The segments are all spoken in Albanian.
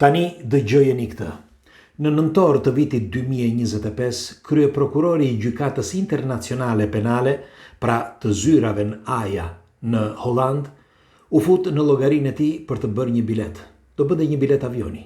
Tani dëgjojeni këtë. Në nëntor të vitit 2025, krye prokurori i gjykatës internacionale penale, pra të zyrave në Haja në Holland, u fut në llogarinë e tij për të bërë një bilet. Do bënte një bilet avioni,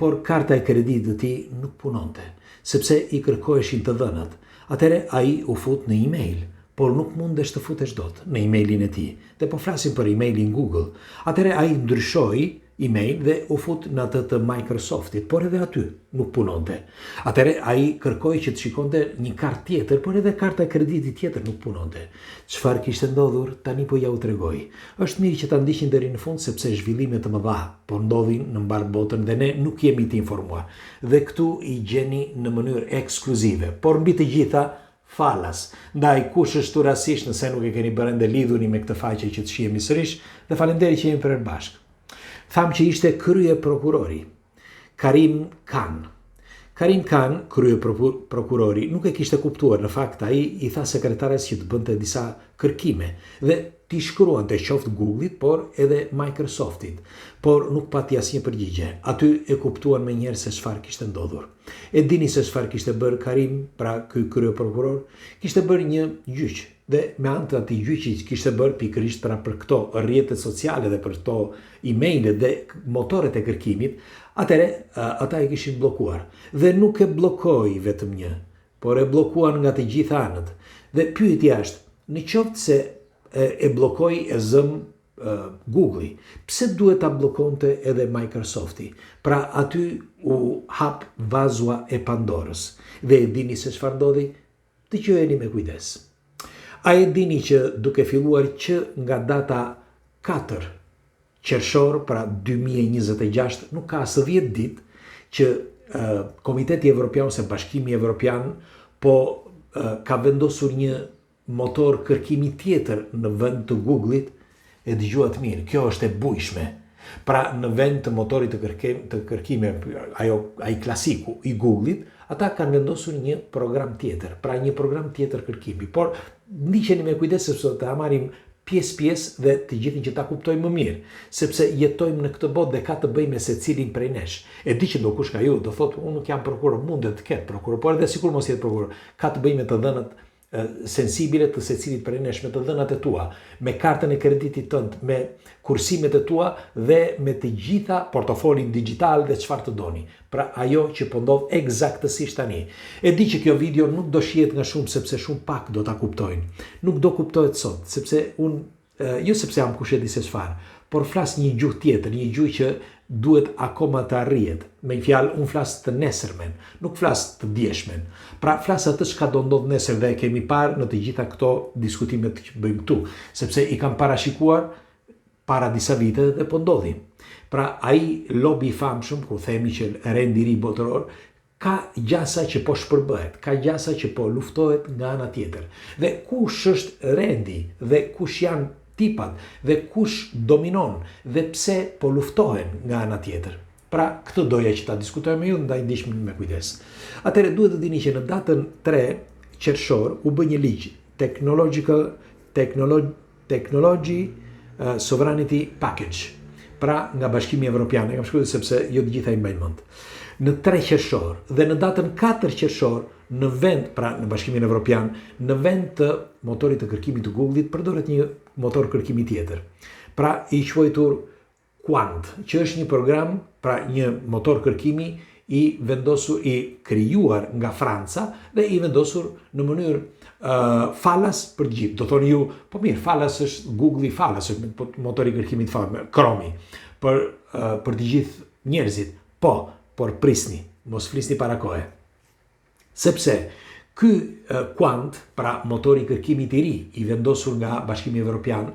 por karta e kreditit të tij nuk punonte, sepse i kërkoheshin të dhënat. Atëre ai u fut në email, por nuk mundesh të futesh dot në emailin e tij. Dhe po flasim për emailin Google. Atëre ai ndryshoi email dhe u fut në atë të Microsoftit, por edhe aty nuk punonte. Atëre ai kërkoi që të shikonte një kartë tjetër, por edhe karta e kreditit tjetër nuk punonte. Çfarë kishte ndodhur, tani po ja u tregoj. Është mirë që ta ndiqni deri në fund sepse zhvillime të mëdha po ndodhin në mbar botën dhe ne nuk jemi të informuar. Dhe këtu i gjeni në mënyrë ekskluzive, por mbi të gjitha falas. Ndaj kush është rastisht nëse nuk e keni bërë ende, lidhuni me këtë faqe që të shihemi sërish dhe faleminderit që jemi përbashkë. Tham që ishte krye prokurori, Karim Khan. Karim Khan, krye prokurori, nuk e kishte kuptuar. Në fakt, ai i tha sekretares që të bënte disa kërkime dhe t'i shkruante qoftë Google-it, por edhe Microsoftit, por nuk pati asnjë përgjigje. Aty e kuptuan me njerë se çfarë kishte ndodhur. E dini se çfarë kishte bërë Karim, pra ky krye prokuror, kishte bërë një gjyq. Dhe me anë të atij gjyqi kishte bërë pikërisht për këto rrjetet sociale dhe për këto emailët dhe motoret e kërkimit, atëre ata e kishin bllokuar. Dhe nuk e bllokoi vetëm një, por e bllokuan nga të gjitha anët. Dhe pyetja është, në qoftë se e bllokoi e zëm Google-i, pse duhet ta bllokonte edhe Microsofti? Pra aty u hap vazua e Pandorës. Dhe e dini se çfarë ndodhi? Dëgjojeni me kujdes. A e dini që duke filluar që nga data 4 qershor, pra 2026, nuk ka asë 10 ditë që Komiteti Evropian ose Bashkimi Evropian ka vendosur një motor kërkimi tjetër në vend të Google-it. E dëgjuat mirë, kjo është e bujshme. Pra në vend të motorit të kërkime, ai klasiku i Google-it, ata kanë vendosur një program tjetër, pra një program tjetër kërkimi. Por ndiqeni me kujdes sepse ta marrim pjesë dhe të gjithin që ta kuptojmë më mirë, sepse jetojmë në këtë botë dhe ka të bëjë me secilin prej nesh. E di që do kush nga ju do thotë, unë nuk jam prokuror, mundet të ketë prokuror, por edhe sikur mos jetë prokuror, ka të bëjë me të dhënat sensibile të secilit prej nesh, me të dhënat e tua, me kartën e kreditit tënd, me kursimet e tua dhe me të gjitha portofolin digital dhe çfarë të doni. Pra ajo që po ndodh eksaktësisht tani. E di që kjo video nuk do shihet nga shumë sepse shumë pak do ta kuptojnë. Nuk do kuptohet sot, sepse jo sepse jam kush e di se çfarë, por flas një gjuhë tjetër, një gjuhë që duhet akoma të arrihet. Me një fjalë, unë flas të nesërmen, nuk flas të djeshmen. Pra flas atë çka do ndodh nesër dhe e kemi parë në të gjitha këto diskutimet që bëjmë këtu, sepse i kam parashikuar para disa vite dhe po ndodhin. Pra ai lobi i famshëm, ku themi që rendi i ri botëror, ka gjasa që po shpërbëhet, ka gjasa që po luftohet nga ana tjetër. Dhe kush është rendi dhe kush janë tipat dhe kush dominon dhe pse po luftohen nga ana tjetër. Pra këtë doja që ta diskutojmë me ju, ndaj ndiqni me kujdes. Atëherë duhet të dini që në datën 3 qershor u bë një ligj, Technology Sovereignty Package. Pra nga Bashkimi Evropian, e kam shkruar sepse jo të gjitha i mbajnë mend. Në 3 qershor dhe në datën 4 qershor në vend, pra në Bashkimin Evropian, në vend të motorit të kërkimit të Google-it përdoret një motor kërkimi tjetër. Pra i quajtur Qwant, që është një program, pra një motor kërkimi i vendosur, i krijuar nga Franca dhe i vendosur në mënyrë falas për gjithë. Do thoni ju, po mirë, falas është Google-i, falas është motori kërkimit Chrome-i për të gjithë njerëzit. Por prisni, mos flisni para kohe. Sepse ky Qwant, pra motori kërkimit i ri i vendosur nga Bashkimi Evropian,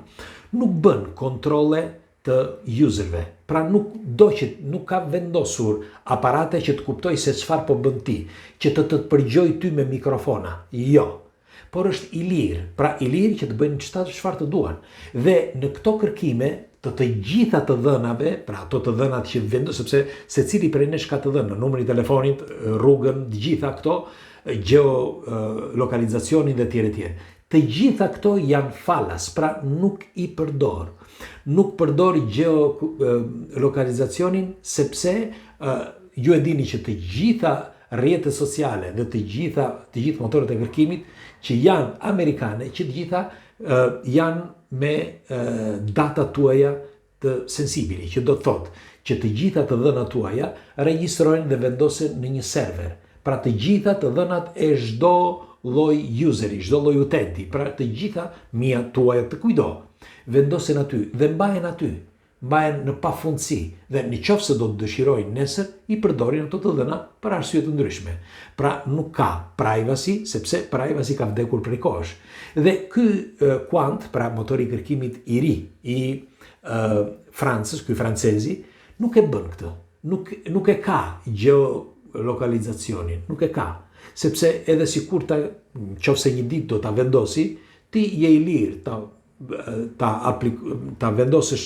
nuk bën kontrolle të userve. Pra nuk ka vendosur aparate që të kuptoj se çfarë po bën ti, që të përgjoj ty me mikrofona. Jo. Por është i lirë. Pra i lirë që të bëjnë çfarë të duan. Dhe në këto kërkime të gjitha të dhënave, pra ato të dhënat që vendos, sepse secili prej nesh ka të dhënë, numrin e telefonit, rrugën, të gjitha këto, geolokalizacionin dhe tjerë. Të gjitha këto janë falas, pra nuk i përdor. Nuk përdor geolokalizacionin sepse ju e dini që të gjitha rrjetet sociale dhe të gjithë motorët e kërkimit që janë amerikane, që të gjitha janë me data tuaja të sensibili, që do të thotë që të gjitha të dhënat tuaja regjistrojnë dhe vendosen në një server. Pra të gjitha të dhënat e çdo lloj useri, çdo lloj utenti, pra të gjitha mia tuaja të kujdo, vendosen aty dhe mbahen aty, mbahen në pafundësi dhe nëse do të dëshirojnë nesër i përdorin ato të dhëna për arsye të ndryshme. Pra nuk ka privacy, sepse privacy ka vdekur prej kohësh. Dhe ky Quant, pra motori i kërkimit i ri i Francës, ky francezi, nuk e bën këtë. Nuk e ka geolokalizacionin, nuk e ka. Sepse edhe sikur nëse një ditë do ta vendosi, ti je i lirë ta vendosësh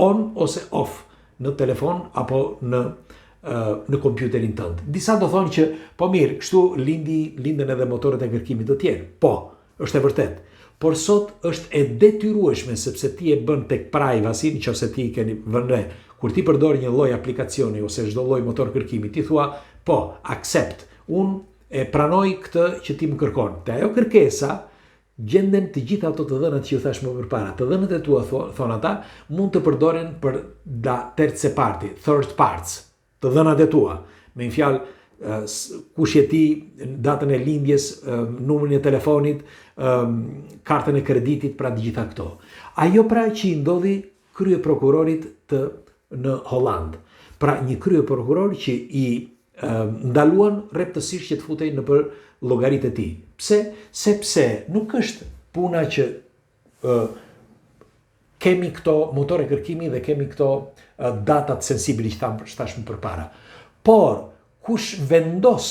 on ose off në telefon apo në kompjuterin tënd. Disa do thonë që po mirë, kështu linden edhe motorët e kërkimit të tjerë. Po, është e vërtet. Por sot është e detyrueshme sepse ti e bën tek privacy, nëse ti keni vënë kur ti përdor një lloj aplikacioni ose çdo lloj motor kërkimi, ti thua po, accept. Unë e pranoj këtë që ti më kërkon. Te ajo kërkesa gjenden të gjitha ato të dhënat që ju thash më përpara. Të dhënat e tua, thon ata, mund të përdoren për terze parti, third parts, të dhënat e tua. Me një fjalë, kush je ti, datën e lindjes, numrin e telefonit, kartën e kreditit, pra të gjitha këto. Ajo pra që i ndodhi krye prokurorit në Holland. Pra një krye prokuror që i ndaluan rreptësisht që të futej në për llogaritë e tij. Pse? Sepse nuk është puna që kemi këto motore kërkimi dhe kemi këto datat sensibili që thash më përpara. Por kush vendos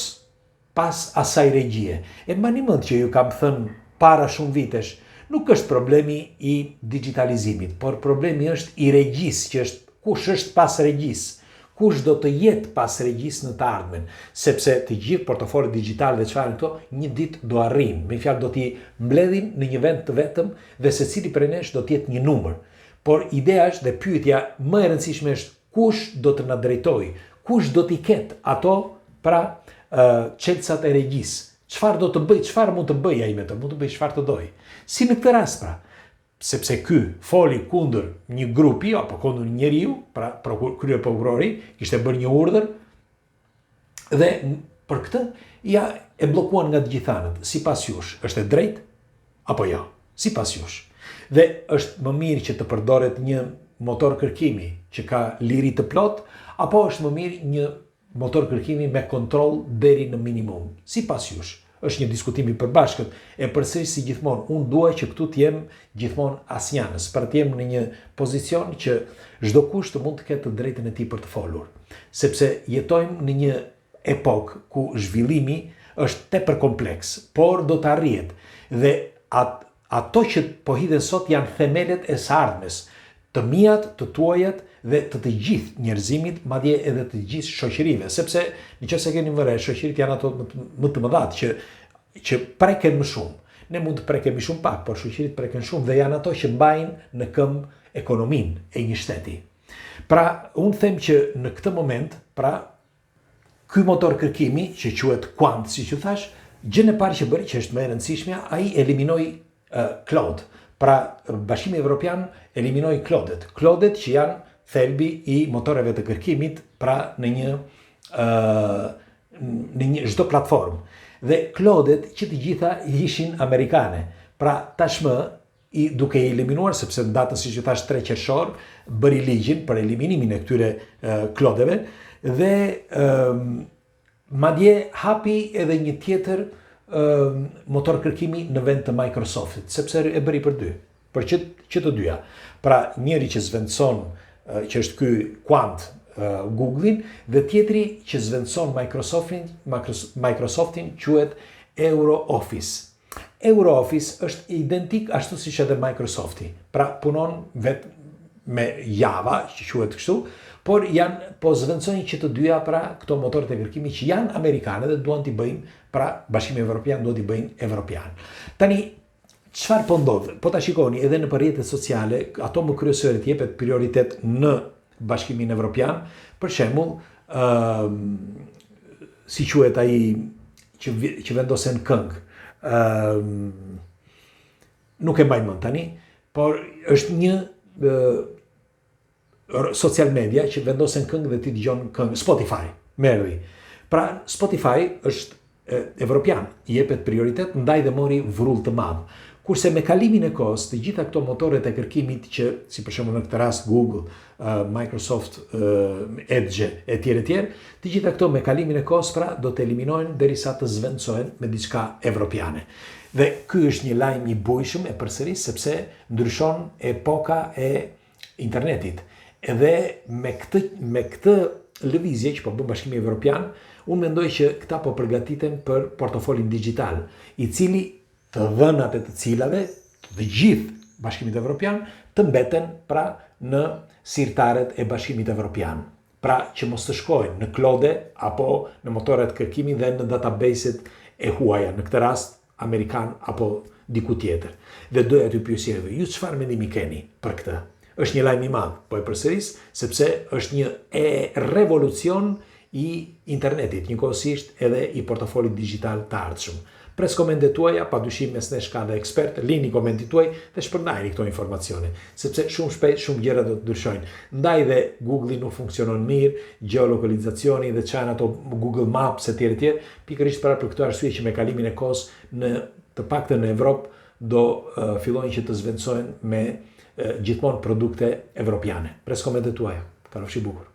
pas asaj regjie? E mbani mend që ju kam thënë para shumë vitesh, nuk është problemi i digitalizimit, por problemi është i regjisë, që është kush është pas regjisë. Kush do të jetë pas regjisë në të ardhmen, sepse të gjithë portofolet digjitale dhe çfarë këto një ditë do arrijnë. Me fjalë do t'i mbledhin në një vend të vetëm dhe secili prej nesh do të jetë një numër. Por ideja është dhe pyetja më e rëndësishme është kush do të na drejtojë, kush do t'i ketë ato pra çelësat e regjisë. Çfarë do të bëj, çfarë mund të bëj ai me të, mund të bëj çfarë të doj. Si në këtë rast pra, sepse ky foli kundër një grupi apo kundër një njeriu, pra krye prokurori kishte bërë një urdhër dhe për këtë ja e bllokuan nga të gjithë anët. Sipas jush, është e drejtë apo jo? Sipas jush. Dhe është më mirë që të përdoret një motor kërkimi që ka liri të plot, apo është më mirë një motor kërkimi me kontroll deri në minimum? Sipas jush. Është një diskutim i përbashkët, e përsëri si gjithmonë, unë dua që këtu t'jem gjithmonë asnjanës, për t'jem në një pozicion që çdo kush të mund të ketë të drejtën e tij për të folur. Sepse jetojmë në një epokë ku zhvillimi është tepër kompleks, por do të arrihet. Dhe ato që po hidhen sot janë themelet e së ardhmes, të mijat, të tuajat dhe të gjithë njerëzimit, madje edhe të gjithë shoqërive, sepse nëse keni vëre, shoqërit janë ato më të mëdhat që preken më shumë. Ne mund të prekemi shumë pak, por shoqërit preken shumë dhe janë ato që mbajnë në këmbë ekonominë e një shteti. Pra, unë them që në këtë moment, pra, ky motor kërkimi që quhet Quant, siç ju thash, gjën e parë që bëri, që është më e rëndësishmja, ai eliminoi Claude. Pra, Bashkimi Evropian eliminoi Claudet që janë thelbi i motoreve të kërkimit, pra në një çdo platformë. Dhe Claudet që të gjitha ishin amerikane. Pra tashmë duke i eliminuar, sepse në datën siç ju thash 3 qershor bëri ligjin për eliminimin e këtyre Claudeve dhe madje hapi edhe një tjetër motor kërkimi në vend të Microsoftit, sepse e bëri për dy, për që të dyja. Pra njëri që zvendëson që është ky Quant Google-in dhe tjetri që zvendëson Microsoftin quhet EuroOffice. EuroOffice është identik ashtu siç edhe Microsofti. Pra punon vetë me Java, që quhet kështu, por po zvendësojnë që të dyja pra këto motorët e kërkimit që janë amerikane dhe duan t'i bëjnë, pra Bashkimi Evropian duan t'i bëjnë evropian. Tani çfarë po ndodh? Po ta shikoni edhe në rrjetet sociale, ato më kryesore jepet prioritet në Bashkimin Evropian, për shembull, si quhet ai që vendosen këngë. Nuk e mbaj mend tani, por është një social media që vendosen këngë dhe ti dëgjon këngë, Spotify, merri. Pra Spotify është evropian, i jepet prioritet, ndaj dhe mori vurull të madh. Kurse me kalimin e kohës, të gjitha këto motoret e kërkimit që, si për shembull në këtë rast Google, Microsoft, Edge e tjerë, të gjitha këto me kalimin e kohës pra do të eliminohen derisa të zvendësohen me diçka evropiane. Dhe ky është një lajm i bujshëm e përsëris sepse ndryshon epoka e internetit. Edhe me këtë lëvizje që po bën Bashkimi Evropian, unë mendoj që këta po përgatiten për portofolin digital, i cili të dhënat e të cilave, të gjithë Bashkimit Evropian, të mbeten pra në sirtaret e Bashkimit Evropian. Pra që mos të shkojnë në klode apo në motoret kërkimi dhe në databaset e huaja, në këtë rast Amerikan apo diku tjetër. Dhe doja t'ju pyesja edhe ju çfarë mendimi keni për këtë? Është një lajm i madh, po e përsëris, sepse është një revolucion i internetit, njëkohësisht edhe i portofolit digital të ardhshëm. Pres komentet tuaja, padyshim mes nesh ka dhe ekspert, lini komentit tuaj dhe shpërndajni këto informacione, sepse shumë shpejt shumë gjëra do të ndryshojnë. Ndaj dhe Google nuk funksionon mirë, geolokalizacioni dhe çan ato Google Maps e tjerë, pikërisht për këtë arsye që me kalimin e kohës në të paktën në Evropë do fillojnë që të zvendësohen me gjithmonë produkte evropiane. Pres komentet tuaja. Kalofshi bukur.